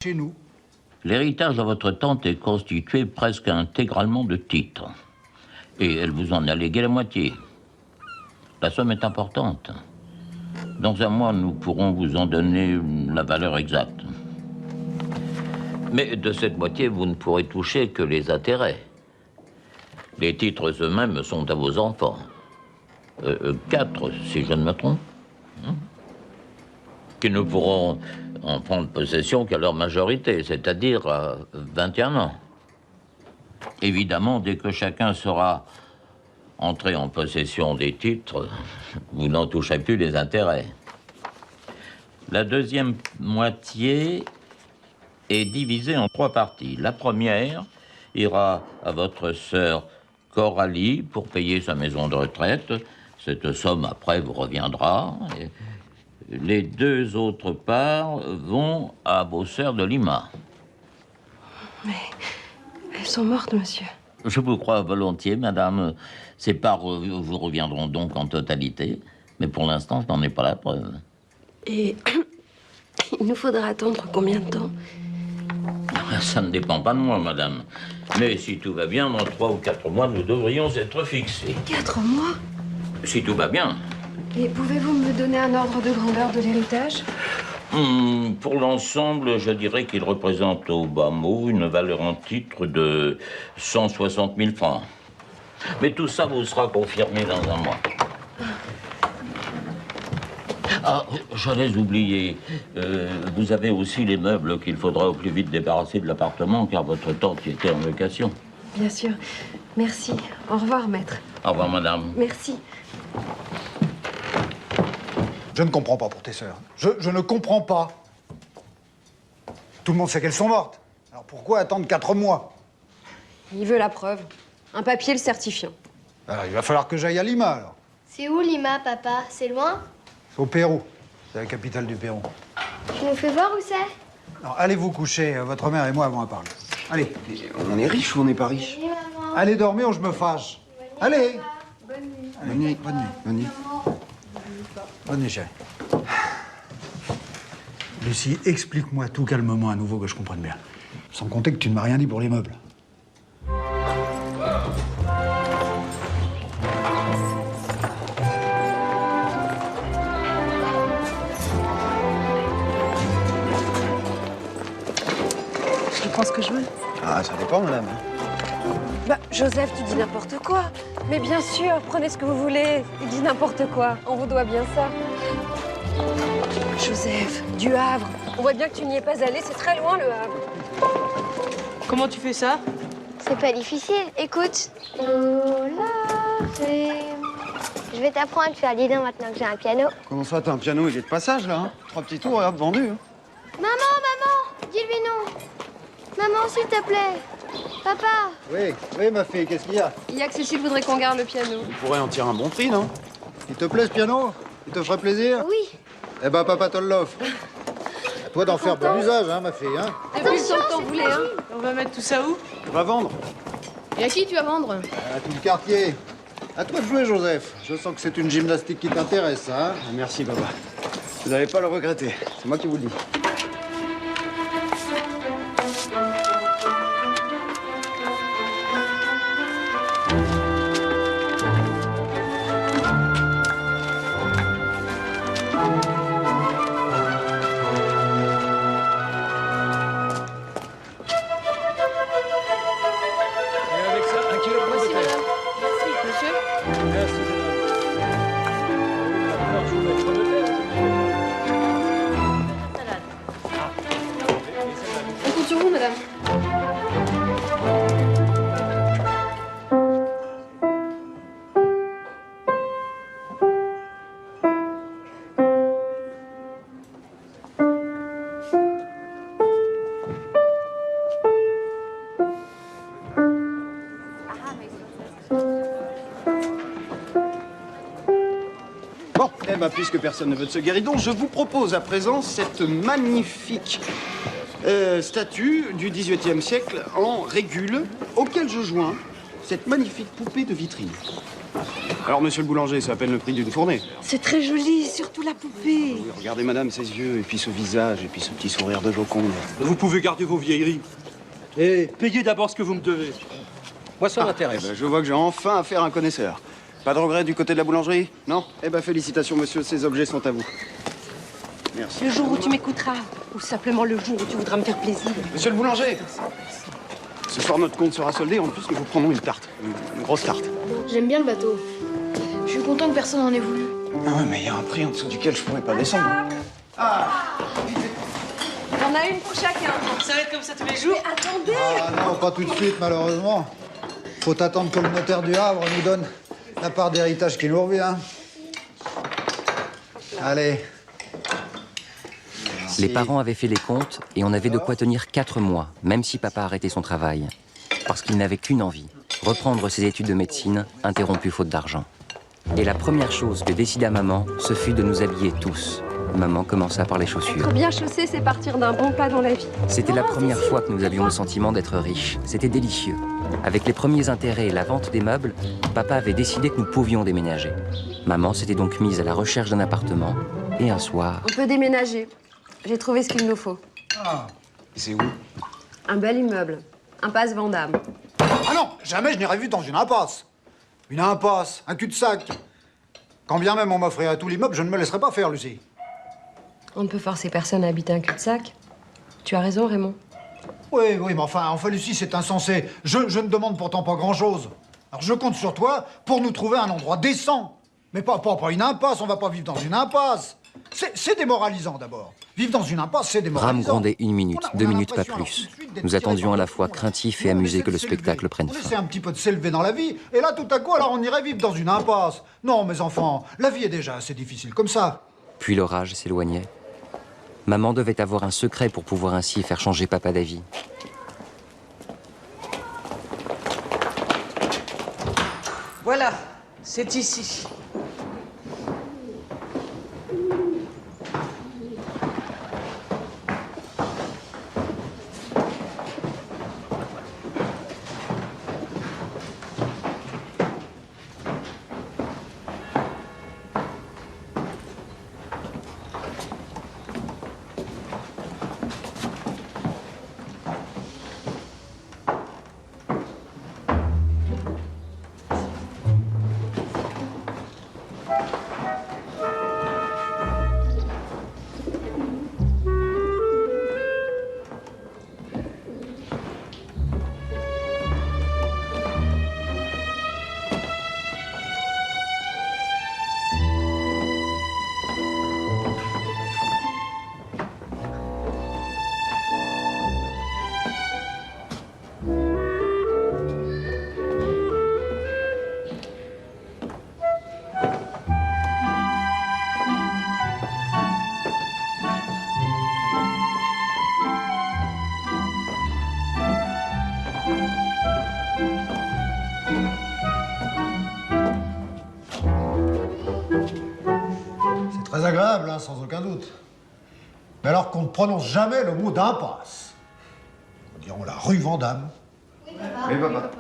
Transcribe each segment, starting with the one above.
chez nous. L'héritage de votre tante est constitué presque intégralement de titres. Et elle vous en a légué la moitié. La somme est importante. Dans un mois, nous pourrons vous en donner la valeur exacte. Mais de cette moitié, vous ne pourrez toucher que les intérêts. Les titres eux-mêmes sont à vos enfants. 4, si je ne me trompe. Qui ne pourront en prendre possession qu'à leur majorité, c'est-à-dire à 21 ans. Évidemment, dès que chacun sera entré en possession des titres, vous n'en toucherez plus les intérêts. La deuxième moitié est divisée en 3 parties. La première ira à votre sœur Coralie pour payer sa maison de retraite. Cette somme, après, vous reviendra. Les 2 autres parts vont à vos sœurs de Lima. Mais elles sont mortes, monsieur. Je vous crois volontiers, madame. Ces parts vous reviendront donc en totalité. Mais pour l'instant, je n'en ai pas la preuve. Et il nous faudra attendre combien de temps? Ça ne dépend pas de moi, madame. Mais si tout va bien, dans 3 ou 4 mois, nous devrions être fixés. 4 mois? Si tout va bien. Et pouvez-vous me donner un ordre de grandeur de l'héritage? Pour l'ensemble, je dirais qu'il représente au bas mot une valeur en titre de 160 000 francs. Mais tout ça vous sera confirmé dans un mois. Ah, j'allais oublier. Vous avez aussi les meubles qu'il faudra au plus vite débarrasser de l'appartement, car votre tante y était en location. Bien sûr. Merci. Au revoir, maître. Au revoir, madame. Merci. Je ne comprends pas pour tes sœurs. Je ne comprends pas. Tout le monde sait qu'elles sont mortes. Alors pourquoi attendre 4 mois? Il veut la preuve. Un papier le certifiant. Alors il va falloir que j'aille à Lima, alors. C'est où Lima, papa? C'est loin? C'est au Pérou. C'est la capitale du Pérou. Tu nous fais voir où c'est? Alors allez vous coucher. Votre mère et moi avons à parler. Allez. On est riche ou on n'est pas riche? Oui, maman. Allez dormir ou je me fâche. Allez. Bonne nuit. Bonne nuit, bonne nuit, bonne nuit. Bonne nuit, chérie. Lucie, explique-moi tout calmement à nouveau que je comprenne bien. Sans compter que tu ne m'as rien dit pour les meubles. Je prends ce que je veux. Ah, ça dépend, madame. Bah, Joseph, tu dis n'importe quoi. Mais bien sûr, prenez ce que vous voulez. Il dit n'importe quoi. On vous doit bien ça. Joseph, du Havre. On voit bien que tu n'y es pas allé. C'est très loin, le Havre. Comment tu fais ça? C'est pas difficile. Écoute. Lola, je vais t'apprendre à te faire l'idée maintenant que j'ai un piano. Comment ça, t'as un piano, il est de passage, là, hein? 3 petits tours et hop, vendu. Hein. Maman, dis-lui non. Maman, s'il te plaît. Papa. Oui, ma fille, qu'est-ce qu'il y a? Il y a que Cécile voudrait qu'on garde le piano. On pourrait en tirer un bon prix, non? Il te plaît ce piano? Il te ferait plaisir? Oui. Eh ben, papa te l'offre. À toi d'en faire bon usage, hein, ma fille, hein? Depuis le temps que t'en voulais, hein. On va mettre tout ça où? On va vendre. Et à qui tu vas vendre? À tout le quartier. À toi de jouer, Joseph. Je sens que c'est une gymnastique qui t'intéresse, hein? Ah, merci, papa. Vous n'allez pas le regretter. C'est moi qui vous le dis. Voici, madame. Monsieur? On compte sur vous, madame. Bon, eh ben, puisque personne ne veut de ce guéridon, je vous propose à présent cette magnifique statue du XVIIIe siècle en régule, auquel je joins cette magnifique poupée de vitrine. Alors, monsieur le boulanger, ça à peine le prix d'une fournée. C'est très joli, surtout la poupée. Oui, regardez, madame, ses yeux, et puis ce visage, et puis ce petit sourire de Joconde. Vous pouvez garder vos vieilleries. Et payez d'abord ce que vous me devez. Moi, ça m'intéresse. Je vois que j'ai enfin affaire à un connaisseur. Pas de regret du côté de la boulangerie? Non? Eh ben, félicitations, monsieur, ces objets sont à vous. Merci. Le jour où tu m'écouteras, ou simplement le jour où tu voudras me faire plaisir. Monsieur le boulanger! Ce soir, notre compte sera soldé. En plus, nous vous prenons une tarte. Une grosse tarte. J'aime bien le bateau. Je suis content que personne n'en ait voulu. Ah ouais, mais il y a un prix en dessous duquel je pourrais pas descendre. T'en as une pour chacun. Ça va être comme ça tous les jours. Mais attendez. Ah non, pas tout de suite, malheureusement. Faut attendre que le notaire du Havre nous donne la part d'héritage qui nous revient. Allez. Les parents avaient fait les comptes et on avait de quoi tenir 4 mois, même si papa arrêtait son travail. Parce qu'il n'avait qu'une envie, reprendre ses études de médecine, interrompues faute d'argent. Et la première chose que décida maman, ce fut de nous habiller tous. Maman commença par les chaussures. Être bien chaussé, c'est partir d'un bon pas dans la vie. C'était la première fois que nous avions le sentiment d'être riches. C'était délicieux. Avec les premiers intérêts et la vente des meubles, papa avait décidé que nous pouvions déménager. Maman s'était donc mise à la recherche d'un appartement. Et un soir... On peut déménager. J'ai trouvé ce qu'il nous faut. Ah. C'est où? Un bel immeuble. Impasse Vendôme. Ah non, jamais je n'irai vivre dans une impasse. Une impasse, un cul-de-sac. Quand bien même on m'offrirait tout l'immeuble, je ne me laisserai pas faire, Lucie. On ne peut forcer personne à habiter un cul-de-sac. Tu as raison, Raymond. Oui, mais enfin, Lucie, c'est insensé. Je ne demande pourtant pas grand-chose. Alors je compte sur toi pour nous trouver un endroit décent. Mais pas une impasse, on va pas vivre dans une impasse. C'est démoralisant, d'abord. Vivre dans une impasse, c'est démoralisant. Ram grondait 1 minute, On a 2 minutes, pas l'impression, alors, plus. tout de suite, d'être Nous tiré attendions par à la le fois fond. craintifs et On amusés essaie que de le s'élever. spectacle prenne On fin. essaie un petit peu de s'élever dans la vie, et là, tout à coup, alors on irait vivre dans une impasse. Non, mes enfants, la vie est déjà assez difficile comme ça. Puis l'orage s'éloignait. Maman devait avoir un secret pour pouvoir ainsi faire changer papa d'avis. Voilà, c'est ici. C'est très agréable, hein, sans aucun doute. Mais alors qu'on ne prononce jamais le mot d'impasse. Nous dirons la rue Vandame. Oui, papa.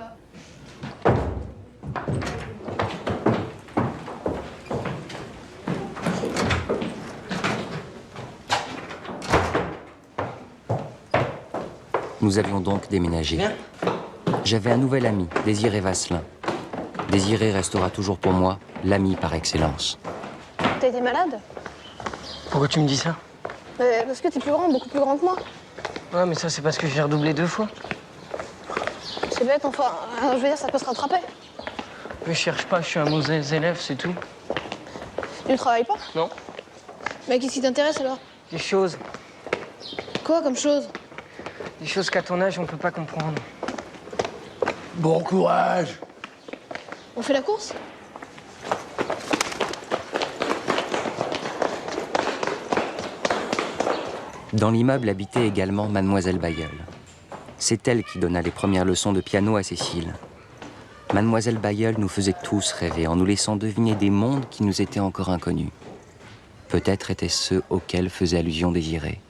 Nous avions donc déménagé. Bien. J'avais un nouvel ami, Désiré Vasselin. Désiré restera toujours pour moi l'ami par excellence. T'as été malade? Pourquoi tu me dis ça? Parce que t'es plus grand, beaucoup plus grand que moi. Ouais, mais ça, c'est parce que j'ai redoublé 2 fois. C'est bête, enfin, je veux dire, ça peut se rattraper. Mais je cherche pas, je suis un mauvais élève, c'est tout. Tu ne travailles pas? Non. Mais qu'est-ce qui t'intéresse alors? Des choses. Quoi comme chose? Des choses qu'à ton âge, on peut pas comprendre. Bon courage. On fait la course? Dans l'immeuble habitait également Mademoiselle Bailleul. C'est elle qui donna les premières leçons de piano à Cécile. Mademoiselle Bailleul nous faisait tous rêver en nous laissant deviner des mondes qui nous étaient encore inconnus. Peut-être étaient-ce ceux auxquels faisait allusion Désiré.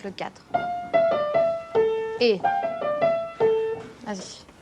avec le 4. Et. Vas-y.